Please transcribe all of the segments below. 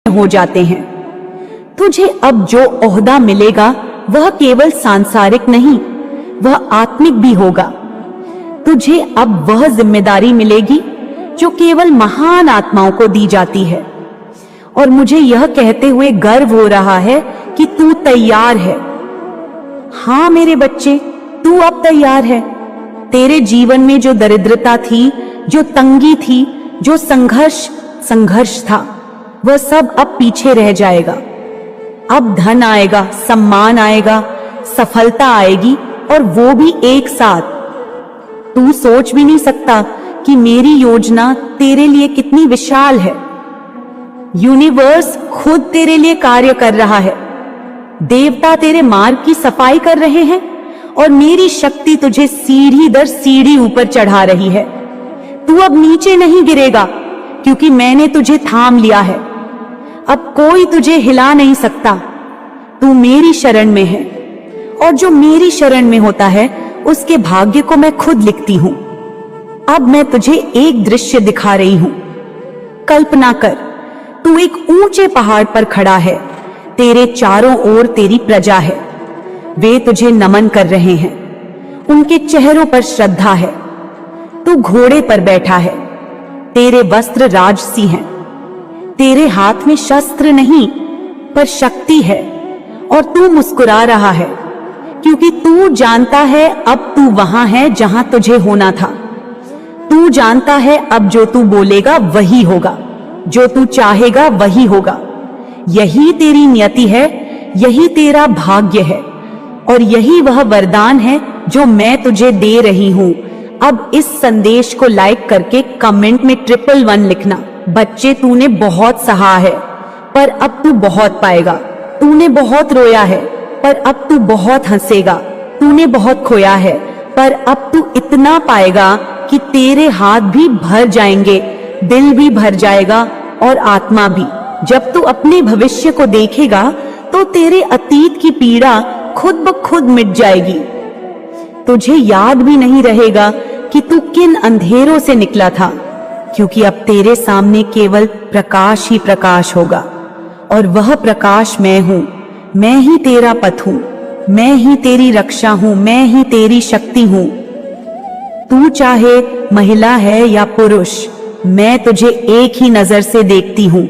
हो जाते हैं। तुझे अब जो ओहदा मिलेगा वह केवल सांसारिक नहीं, वह आत्मिक भी होगा। तुझे अब वह जिम्मेदारी मिलेगी जो केवल महान आत्माओं को दी जाती है। और मुझे यह कहते हुए गर्व हो रहा है कि तू तैयार है। हाँ मेरे बच्चे, तू अब तैयार है। तेरे जीवन में जो दरिद्रता थी, जो तंगी थी, जो संघर्ष था, वह सब अब पीछे रह जाएगा। अब धन आएगा, सम्मान आएगा, सफलता आएगी, और वो भी एक साथ। तू सोच भी नहीं सकता कि मेरी योजना तेरे लिए कितनी विशाल है। यूनिवर्स खुद तेरे लिए कार्य कर रहा है। देवता तेरे मार्ग की सफाई कर रहे हैं और मेरी शक्ति तुझे सीढ़ी दर सीढ़ी ऊपर चढ़ा रही है। तू अब नीचे नहीं गिरेगा क्योंकि मैंने तुझे थाम लिया है। अब कोई तुझे हिला नहीं सकता। तू मेरी शरण में है और जो मेरी शरण में होता है उसके भाग्य को मैं खुद लिखती हूं। अब मैं तुझे एक दृश्य दिखा रही हूं। कल्पना कर, तू एक ऊंचे पहाड़ पर खड़ा है। तेरे चारों ओर तेरी प्रजा है। वे तुझे नमन कर रहे हैं। उनके चेहरों पर श्रद्धा है। तू घोड़े पर बैठा है। तेरे वस्त्र राजसी हैं। तेरे हाथ में शस्त्र नहीं पर शक्ति है और तू मुस्कुरा रहा है क्योंकि तू जानता है अब तू वहां है जहां तुझे होना था। तू जानता है अब जो तू बोलेगा वही होगा, जो तू चाहेगा वही होगा। यही तेरी नियति है, यही तेरा भाग्य है और यही वह वरदान है जो मैं तुझे दे रही हूं। अब इस संदेश को लाइक करके कमेंट में 111 लिखना। बच्चे, तूने बहुत सहा है पर अब तू बहुत पाएगा। तूने बहुत रोया है पर अब तू बहुत हंसेगा। तूने बहुत खोया है पर अब तू इतना पाएगा कि तेरे हाथ भी भर जाएंगे, दिल भी भर जाएगा और आत्मा भी। जब तू अपने भविष्य को देखेगा तो तेरे अतीत की पीड़ा खुद ब खुद मिट जाएगी। तुझे याद भी नहीं रहेगा कि तू किन अंधेरों से निकला था, क्योंकि अब तेरे सामने केवल प्रकाश ही प्रकाश होगा और वह प्रकाश मैं हूं। मैं ही तेरा पथ हूं, मैं ही तेरी रक्षा हूं, मैं ही तेरी शक्ति हूं। तू चाहे महिला है या पुरुष, मैं तुझे एक ही नजर से देखती हूं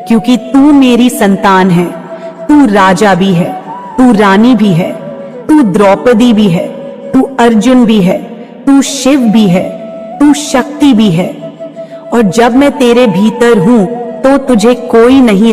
क्योंकि तू मेरी संतान है। तू राजा भी है, तू रानी भी है, तू द्रौपदी भी है, तू अर्जुन भी है, तू शिव भी है, तू शक्ति भी है। और जब मैं तेरे भीतर हूं तो तुझे कोई नहीं